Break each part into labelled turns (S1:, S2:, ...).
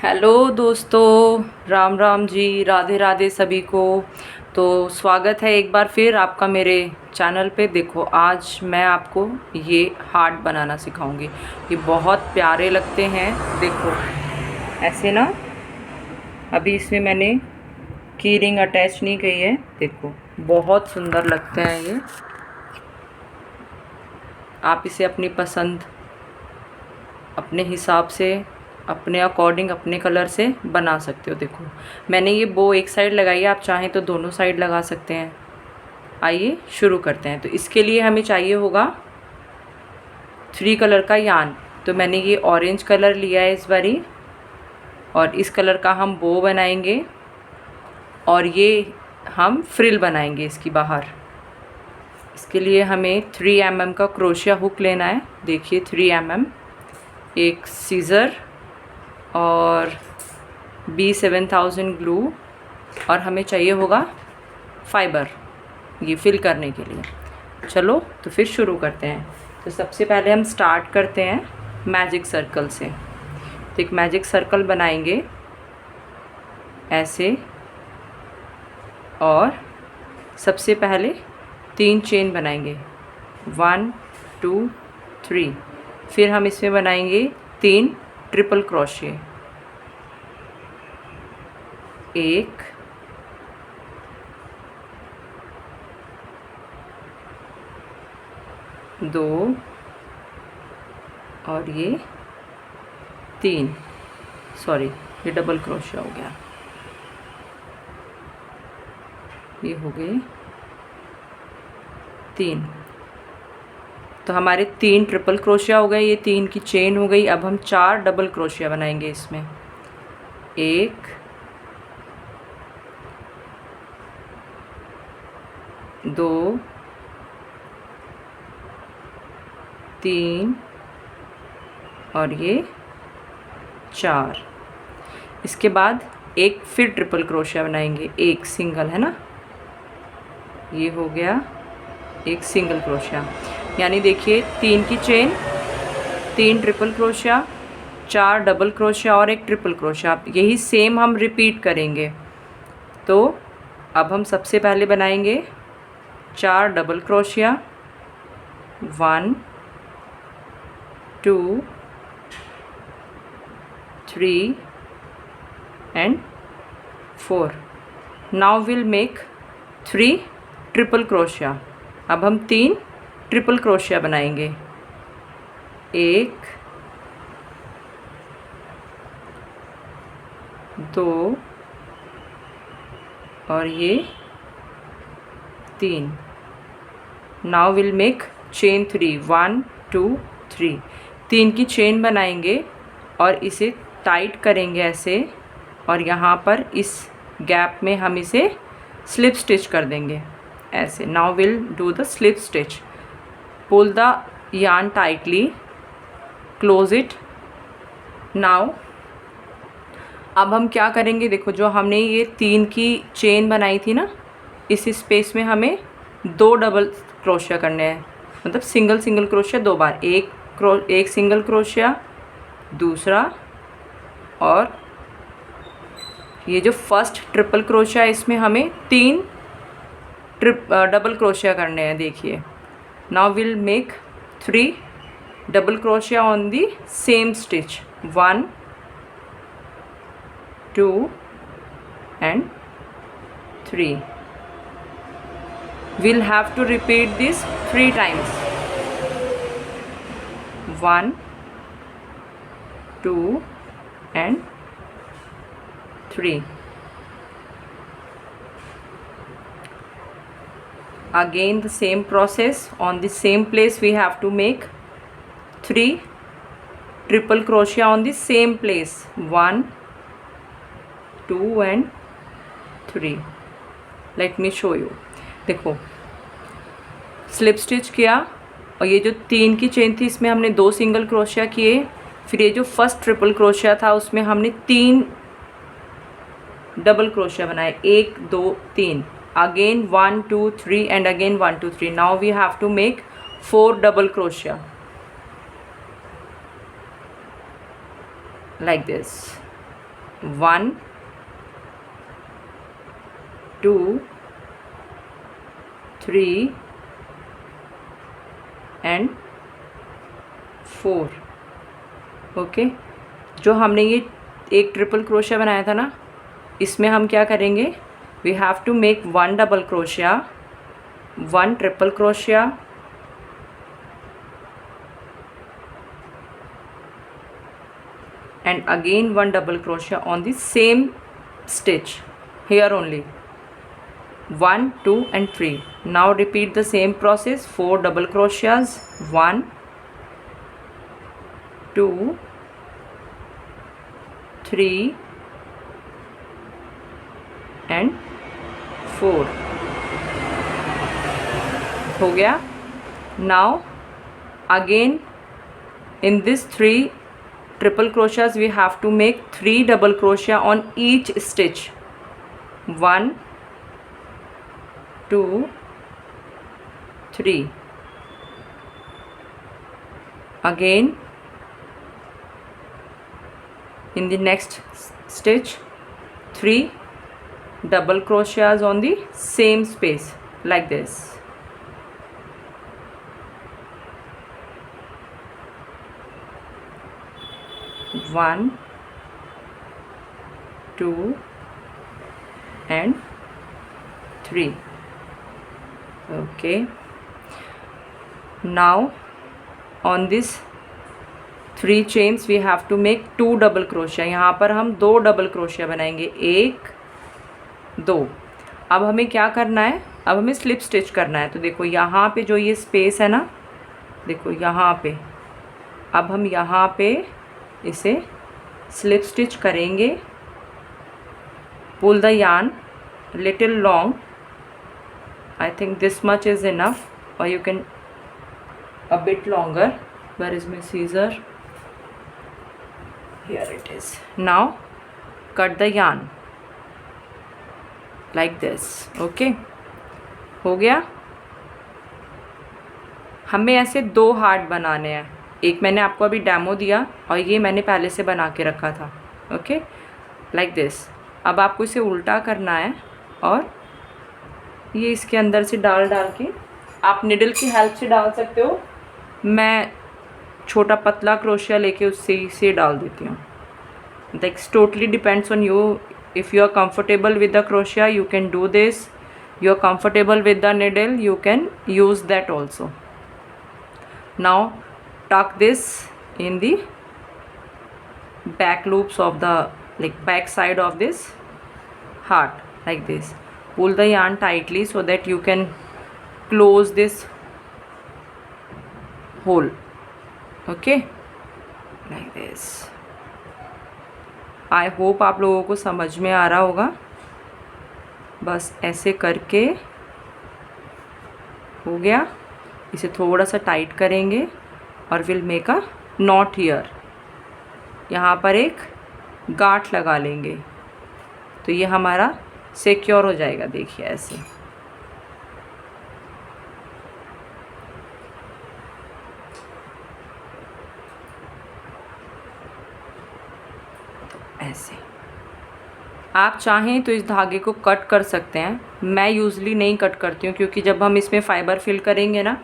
S1: Hello दोस्तों, राम राम जी, राधे राधे सभी को। तो स्वागत है एक बार फिर आपका मेरे चैनल पे। देखो, आज मैं आपको ये हार्ट बनाना सिखाऊंगी। ये बहुत प्यारे लगते हैं। देखो ऐसे ना, अभी इसमें मैंने की रिंग अटैच नहीं की है। देखो बहुत सुंदर लगते हैं ये। आप इसे अपनी पसंद, अपने हिसाब से, अपने अकॉर्डिंग, अपने कलर से बना सकते हो। देखो मैंने ये बो एक साइड लगाई है, आप चाहें तो दोनों साइड लगा सकते हैं। आइए शुरू करते हैं। तो इसके लिए हमें चाहिए होगा 3 कलर का यान। तो मैंने ये ऑरेंज कलर लिया है इस बारी, और इस कलर का हम बो बनाएंगे और ये हम फ्रिल बनाएंगे इसकी बाहर। इसके लिए हमें 3 mm का क्रोशिया हुक लेना है। देखिए 3 mm, एक सीज़र और B7000 ग्लू, और हमें चाहिए होगा फाइबर ये फिल करने के लिए। चलो तो फिर शुरू करते हैं। तो सबसे पहले हम स्टार्ट करते हैं मैजिक सर्कल से। तो एक मैजिक सर्कल बनाएंगे ऐसे, और सबसे पहले 3 चेन बनाएंगे, 1 2 3। फिर हम इसमें बनाएंगे 3 ट्रिपल क्रोशिये, 1 2 और ये 3, सॉरी ये डबल क्रोशिया हो गया। ये हो गए 3। तो हमारे 3 ट्रिपल क्रोशिया हो गए, ये 3 की चेन हो गई। अब हम 4 डबल क्रोशिया बनाएंगे इसमें, 1 2 3 और ये 4। इसके बाद एक फिर ट्रिपल क्रोशिया बनाएंगे, एक सिंगल है ना, ये हो गया एक सिंगल क्रोशिया। यानी देखिए 3 की chain, 3 triple crochet, 4 double crochet और एक ट्रिपल क्रोशिया। यही सेम हम रिपीट करेंगे। तो अब हम सबसे पहले बनाएंगे 4 double crochet, 1 2 3 and 4। Now will make 3 triple crochet. अब हम 3 ट्रिपल क्रोशिया बनाएंगे, 1 2 और ये 3। Now will make chain 3, 1 2 3। 3 की चेन बनाएंगे और इसे टाइट करेंगे ऐसे, और यहाँ पर इस गैप में हम इसे स्लिप स्टिच कर देंगे ऐसे। Now will do the slip stitch. Pull the yarn tightly, close it। Now अब हम क्या करेंगे, देखो जो हमने ये 3 की चेन बनाई थी ना, इस स्पेस में हमें 2 डबल क्रोशिया करने हैं। मतलब सिंगल सिंगल क्रोशिया 2 बार, एक सिंगल क्रोशिया, दूसरा, और ये जो फर्स्ट ट्रिपल क्रोशिया है इसमें हमें 3 डबल क्रोशिया करने हैं। देखिए now will make 3 double crochet on the same stitch, 1 2 and 3। we'll have to repeat this 3 times, 1 2 and 3। again the same process, on the same place we have to make 3 triple crochet on the same place, 1 2 and 3। let me show you। देखो slip stitch किया, और ये जो 3 की chain थी इसमें हमने 2 single crochet किए। फिर ये जो फर्स्ट ट्रिपल क्रोशिया था उसमें हमने 3 डबल क्रोशिया बनाए, 1 2 3। again 1 2 3 and again 1 2 3। now we have to make 4 double crochet like this। 1 2 3 and 4। Okay, जो हमने ये एक ट्रिपल क्रोशिया बनाया था ना, इसमें हम क्या करेंगे, we have to make 1 double crochet, 1 triple crochet, and again 1 double crochet on the same stitch here only, 1 2 and 3. Now repeat the same process, 4 double crochets, 1 2 3 and 4 हो गया। Now again in this 3 triple crochets we have to make 3 double crochet on each stitch, 1 2 3, again in the next stitch 3 double crochets on the same space like this, 1 2 and 3. Okay, now on this 3 chains we have to make 2 double crochet। यहाँ पर हम 2 double crochet बनाएंगे, 1 2। अब हमें क्या करना है, अब हमें स्लिप स्टिच करना है। तो देखो यहाँ पे जो ये स्पेस है ना, देखो यहाँ पे, अब हम यहाँ पे इसे स्लिप स्टिच करेंगे। Pull the yarn little long, I think this much is enough, और you can a bit longer. Where is my scissor, here it is. Now cut the yarn like this. Okay, हो गया। हमें ऐसे 2 heart बनाने हैं, एक मैंने आपको अभी डेमो दिया और ये मैंने पहले से बना के रखा था। Okay, like this. अब आपको इसे उल्टा करना है और ये इसके अंदर से डाल के, आप निडल की हेल्प से डाल सकते हो, मैं छोटा पतला क्रोशिया लेके उससे इसे डाल देती हूँ। That's totally depends on you. If you are comfortable with the crochet you can do this, you are comfortable with the needle you can use that also. Now tuck this in the back loops of the back side of this heart like this. Pull the yarn tightly so that you can close this hole. Okay, like this. I hope आप लोगों को समझ में आ रहा होगा। बस ऐसे करके हो गया। इसे थोड़ा सा टाइट करेंगे और will make a not here, यहाँ पर एक गांठ लगा लेंगे तो ये हमारा सिक्योर हो जाएगा। देखिए ऐसे, ऐसे आप चाहें तो इस धागे को कट कर सकते हैं। मैं यूज़ली नहीं कट करती हूँ क्योंकि जब हम इसमें फ़ाइबर फिल करेंगे ना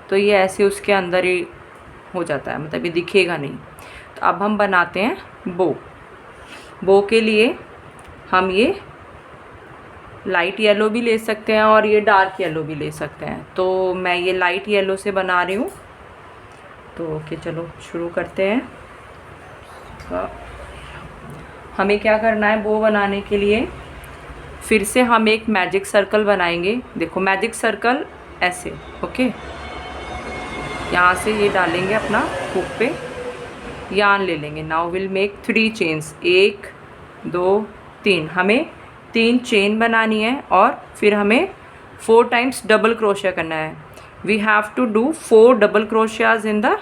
S1: तो ये ऐसे उसके अंदर ही हो जाता है, मतलब ये दिखेगा नहीं। तो अब हम बनाते हैं बो। बो के लिए हम ये लाइट येलो भी ले सकते हैं और ये डार्क येलो भी ले सकते हैं। तो मैं ये लाइट येलो से बना रही हूँ। तो ओके, चलो शुरू करते हैं। तो हमें क्या करना है, बो बनाने के लिए फिर से हम एक मैजिक सर्कल बनाएंगे। देखो मैजिक सर्कल ऐसे, ओके, यहाँ से ये डालेंगे अपना हुक पे, यार्न ले लेंगे। Now will make 3 chains, 1 2 3। हमें 3 चेन बनानी है और फिर हमें 4 टाइम्स डबल क्रोशिया करना है। We have to do 4 double crochets in the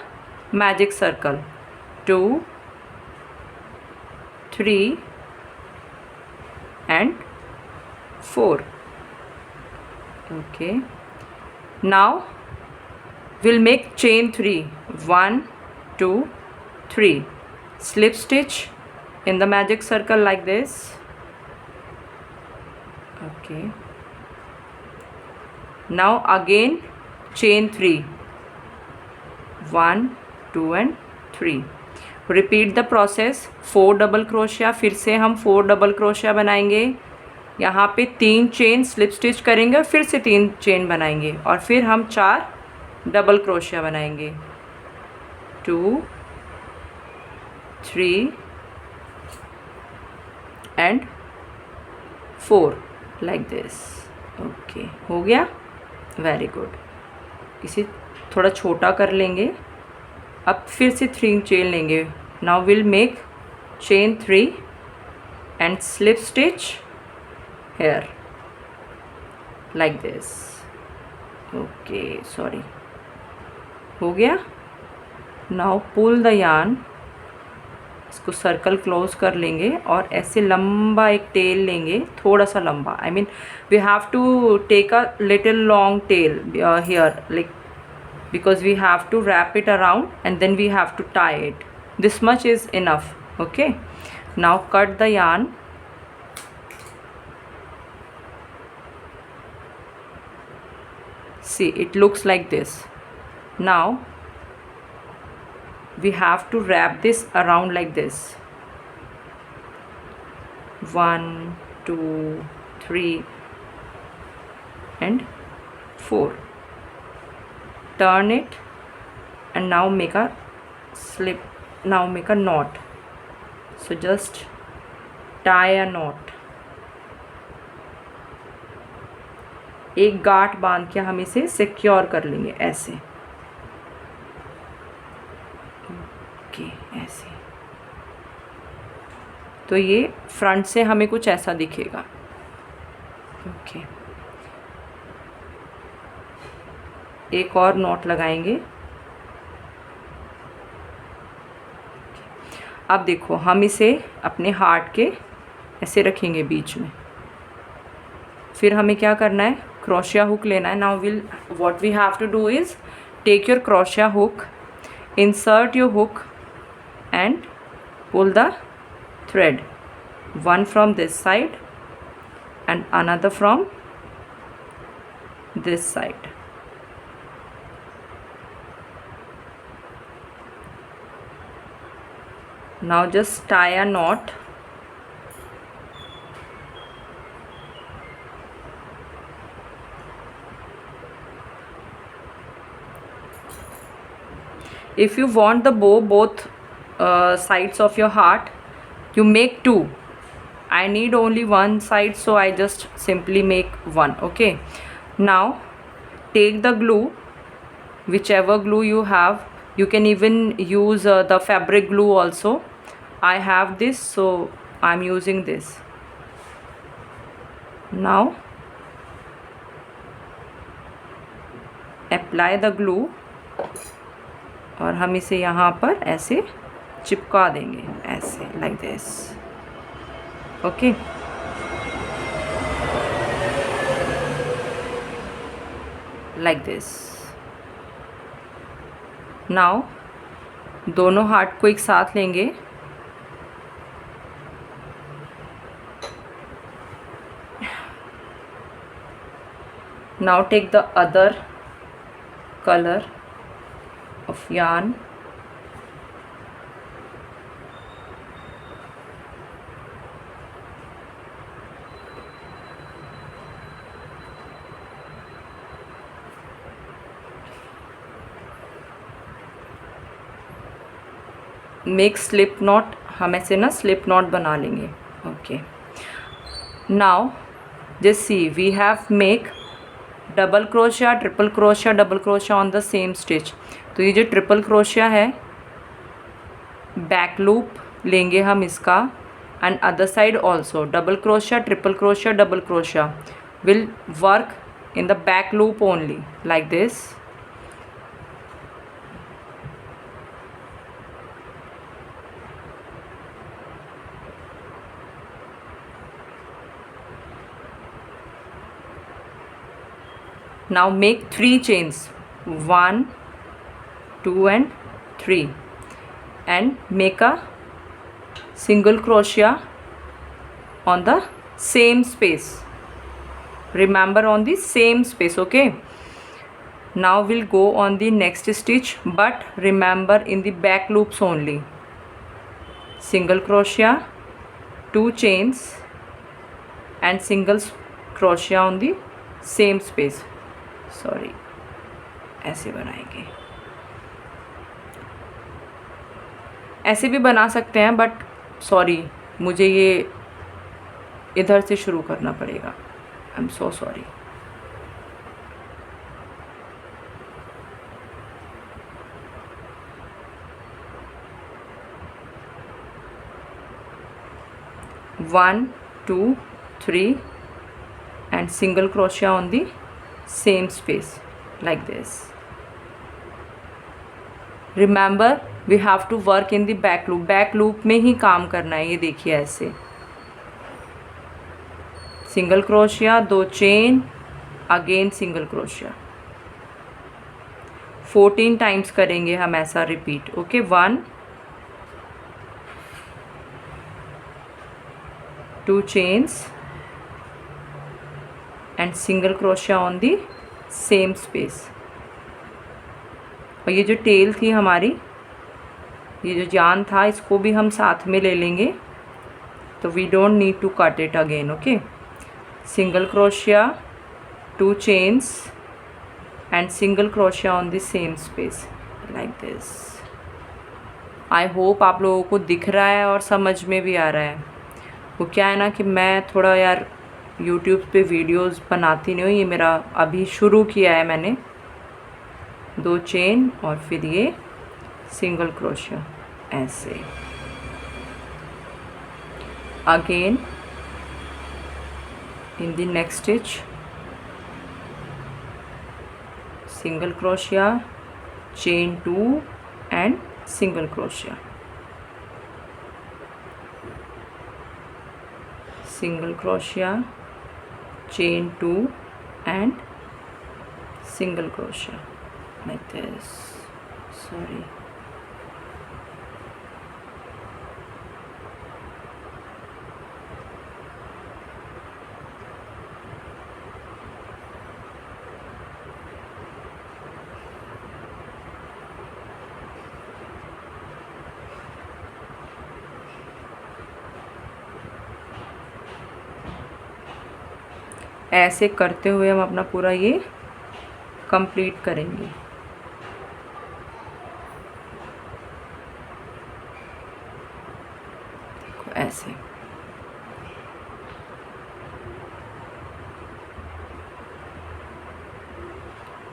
S1: magic circle, 2 3 and 4. Okay, now we'll make chain 3, 1 2 3, slip stitch, in the magic circle like this. Okay, now again chain 3, 1 2 and 3. Repeat the process. 4 double crochet, फिर से हम 4 double crochet बनाएंगे. यहाँ पे 3 chain slip stitch करेंगे और फिर से 3 चेन बनाएंगे और फिर हम 4 डबल क्रोशिया बनाएंगे. 2 3 एंड 4 लाइक दिस. ओके, हो गया. Very good. इसे थोड़ा छोटा कर लेंगे. अब फिर से 3 चेन लेंगे. Now will make chain 3 and slip stitch here like this. Okay, sorry, हो गया. Now pull the yarn. इसको सर्कल क्लोज कर लेंगे और ऐसे लंबा एक टेल लेंगे, थोड़ा सा लंबा. I mean we have to take a little long tail here, like, because we have to wrap it around and then we have to tie it. This much is enough. Okay, now cut the yarn. See, it looks like this. Now we have to wrap this around like this. 1 2 3 and 4. Turn it and now make a slip. Now make a knot. So just tie a knot. एक गांठ बांध के हम इसे secure कर लेंगे ऐसे. Okay, ऐसे. तो ये फ्रंट से हमें कुछ ऐसा दिखेगा. ओके, एक और नॉट लगाएंगे. अब देखो, हम इसे अपने हार्ट के ऐसे रखेंगे बीच में. फिर हमें क्या करना है, क्रोशिया हुक लेना है. Now will what we have to do is take your crochet hook, insert your hook and pull the thread, one from this side and another from this side. Now just tie a knot. If you want the bow both sides of your heart, you make 2. I need only one side, so I just simply make 1. Okay, now take the glue, whichever glue you have. You can even use the fabric glue also. I have this, so I'm using this. Now apply the glue और हम इसे यहाँ पर ऐसे चिपका देंगे, ऐसे like this. Okay, like this. Now दोनों हार्ट को एक साथ लेंगे. Now take the other color of yarn. Make slip knot. हम ऐसे ना slip knot बना लेंगे. Okay, now just see, we have make double crochet, triple crochet, double crochet on the same stitch. तो ये जो ट्रिपल क्रोशिया है, back loop लेंगे हम इसका, and other side also double crochet, triple crochet, double crochet will work in the back loop only, like this. Now make 3 chains, 1 2 and 3, and make a single crochet on the same space. Remember, on the same space. Okay, now we'll go on the next stitch, but remember in the back loops only. Single crochet, 2 chains and single crochet on the same space. Sorry, ऐसे बनाएंगे, ऐसे भी बना सकते हैं, but sorry मुझे ये इधर से शुरू करना पड़ेगा. I am so sorry. One 2 3 and single crochet on the same space like this. Remember, we have to work in the back loop. back loop में ही काम करना है. ये देखिए ऐसे single crochet, 2 chain, again single crochet. 14 times करेंगे हम ऐसा repeat. Okay, 1 2 chains and single crochet on the same space. और ये जो टेल थी हमारी, ये जो जान था, इसको भी हम साथ में ले लेंगे, तो we don't need to cut it again. Okay, single crochet, 2 chains and single crochet on the same space like this. I hope आप लोगों को दिख रहा है और समझ में भी आ रहा है. वो क्या है ना कि मैं थोड़ा यार यूट्यूब पे वीडियोस बनाती नहीं हूँ, ये मेरा अभी शुरू किया है मैंने. 2 चेन और फिर ये सिंगल क्रोशिया ऐसे. Again in the next stitch single crochet, chain 2 and single crochet, single crochet, chain 2 and single crochet like this. Sorry, ऐसे करते हुए हम अपना पूरा ये कंप्लीट करेंगे. ऐसे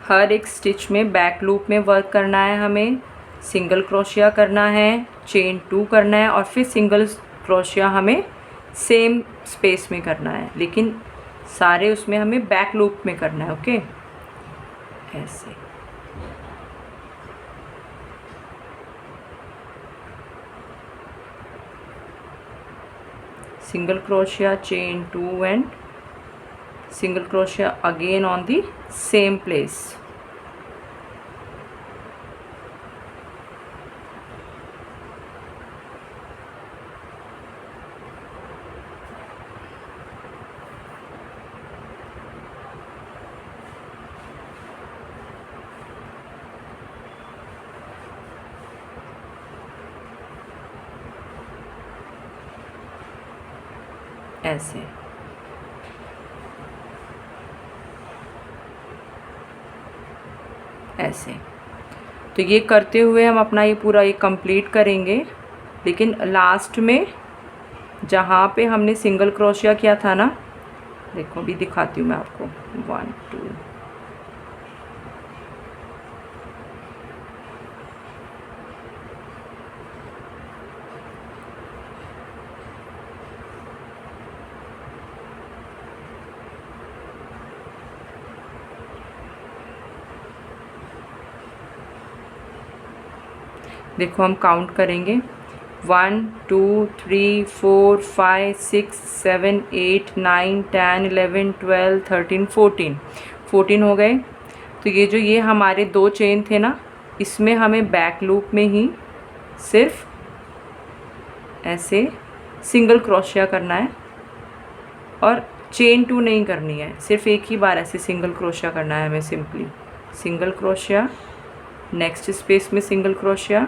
S1: हर एक स्टिच में बैक लूप में वर्क करना है हमें. सिंगल क्रोशिया करना है, चेन 2 करना है और फिर सिंगल क्रोशिया हमें सेम स्पेस में करना है, लेकिन सारे उसमें हमें बैक लूप में करना है. ओके, ऐसे single crochet, chain 2 and single crochet again on the same place. ऐसे ऐसे तो ये करते हुए हम अपना ये पूरा ये कंप्लीट करेंगे. लेकिन लास्ट में जहाँ पे हमने सिंगल क्रोशिया किया था ना, देखो अभी दिखाती हूँ मैं आपको. 1 2 देखो हम काउंट करेंगे. 1 2 3 4 5 6 7 8 9 10 11 12 13 14 हो गए. तो ये जो ये हमारे 2 चेन थे ना, इसमें हमें बैक लूप में ही सिर्फ ऐसे सिंगल क्रोशिया करना है और चेन 2 नहीं करनी है, सिर्फ एक ही बार ऐसे सिंगल क्रोशिया करना है हमें। Simply single crochet, next space में सिंगल क्रोशिया,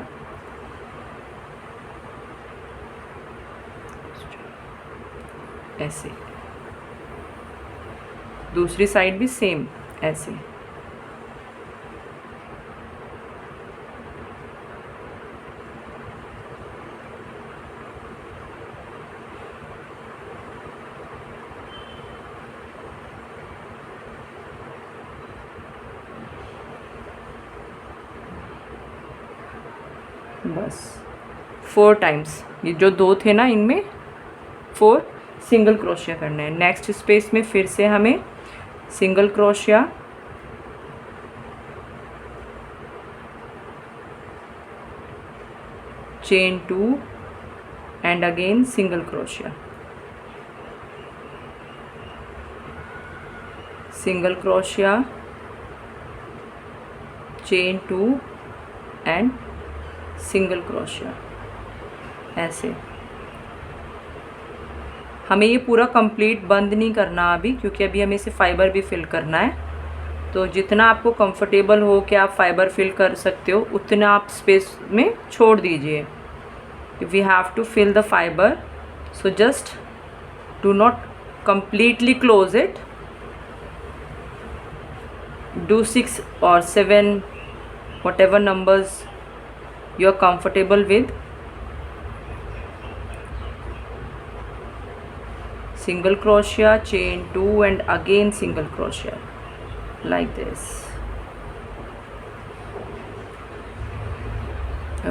S1: ऐसे। दूसरी साइड भी सेम ऐसे। बस 4 टाइम्स, ये जो 2 थे ना इनमें 4 सिंगल क्रोशिया करना है। नेक्स्ट स्पेस में फिर से हमें single crochet, chain 2 and again single crochet, single crochet, chain 2 and single crochet, ऐसे। हमें ये पूरा कंप्लीट बंद नहीं करना अभी, क्योंकि अभी हमें इसे फाइबर भी फिल करना है। तो जितना आपको कंफर्टेबल हो कि आप फाइबर फिल कर सकते हो उतना आप स्पेस में छोड़ दीजिए। If we have to fill the fibre, so just do not completely close it, do 6 or 7, whatever numbers you are comfortable with. Single crochet, chain 2 and again single crochet, like this.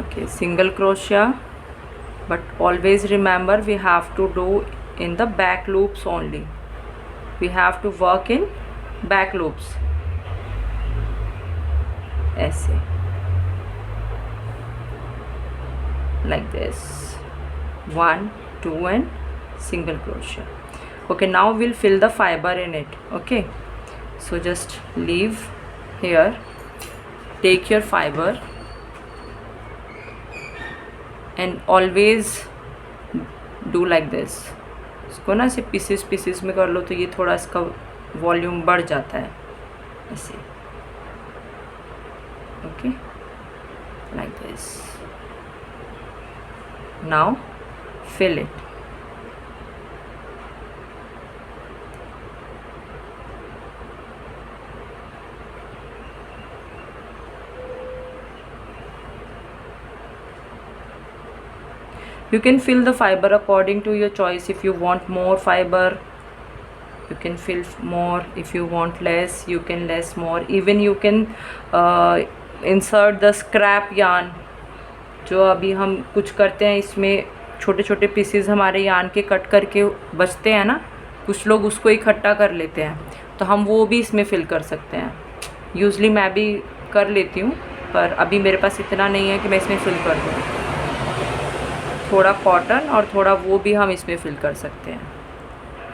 S1: Okay, single crochet, but always remember we have to do in the back loops only. We have to work in back loops, ऐसे, like this. 1 2 and single crochet. Okay, now we'll fill the fiber in it. Okay, so just leave here, take your fiber and always do like this. इसको ना ऐसे pieces में कर लो तो ये थोड़ा इसका वॉल्यूम बढ़ जाता है ऐसे. Okay, like this. Now fill it. You can fill the fiber according to your choice. If you want more fiber, you can fill more. If you want less, you can less more. Even you can insert the scrap yarn. जो अभी हम कुछ करते हैं इसमें छोटे छोटे pieces हमारे यार्न के कट करके बचते हैं ना, कुछ लोग उसको इकट्ठा कर लेते हैं, तो हम वो भी इसमें फिल कर सकते हैं. यूजली मैं भी कर लेती हूँ, पर अभी मेरे पास इतना नहीं है कि मैं इसमें फिल कर दूँ. थोड़ा कॉटन और थोड़ा वो भी हम इसमें फिल कर सकते हैं.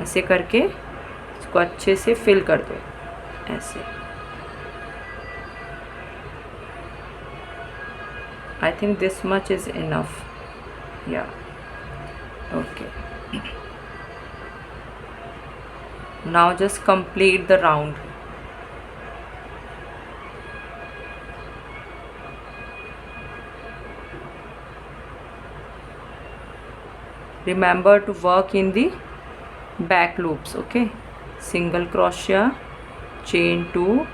S1: ऐसे करके इसको अच्छे से फिल कर दो ऐसे. I think this much is enough. Yeah. Okay. Now just complete the round. Remember to work in the back loops. Okay, single crochet, chain 2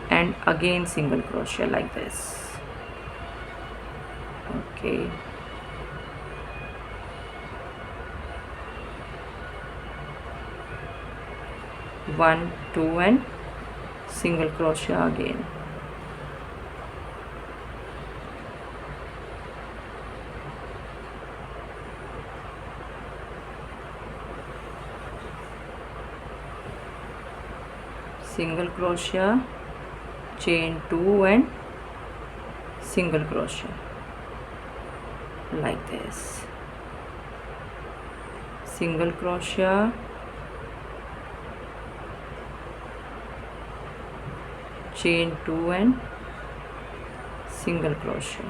S1: and again single crochet, like this. Okay, one, two and single crochet again. Single crochet, chain 2 and single crochet, like this. Single crochet, chain 2 and single crochet,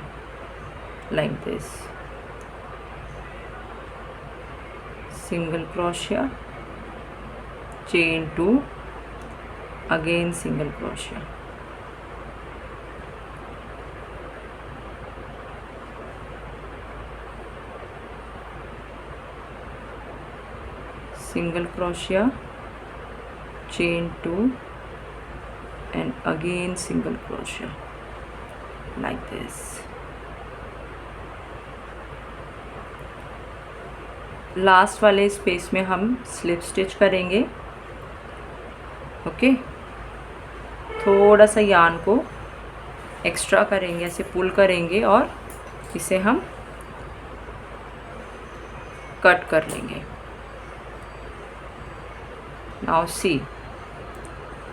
S1: like this. Single crochet, chain 2, again single crochet, single crochet, chain 2 and again single crochet like this. Last वाले space में हम slip stitch करेंगे। Okay, थोड़ा सा yarn को extra करेंगे, ऐसे पुल करेंगे और इसे हम कट कर लेंगे। नाउ सी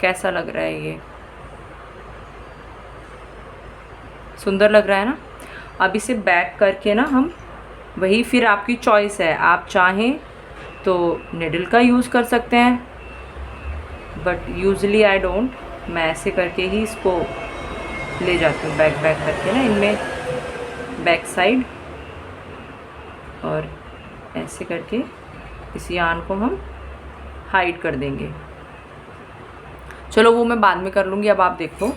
S1: कैसा लग रहा है, ये सुंदर लग रहा है ना। अब इसे बैक करके ना हम वही, फिर आपकी चॉइस है, आप चाहें तो निडल का यूज़ कर सकते हैं, बट यूजुअली आई डोंट, मैं ऐसे करके ही इसको ले जाती हूँ, बैक करके ना इनमें बैक साइड, और ऐसे करके इस यार्न को हम हाइड कर देंगे। चलो वो मैं बाद में कर लूँगी। अब आप देखो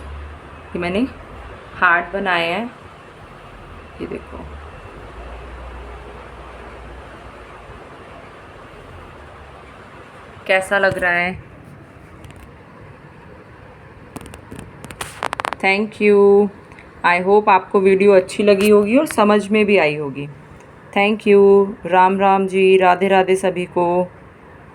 S1: कि मैंने हार्ट बनाए हैं, ये देखो, कैसा लग रहा है। Thank you. आई होप आपको वीडियो अच्छी लगी होगी और समझ में भी आई होगी। Thank you. राम राम जी, राधे राधे सभी को।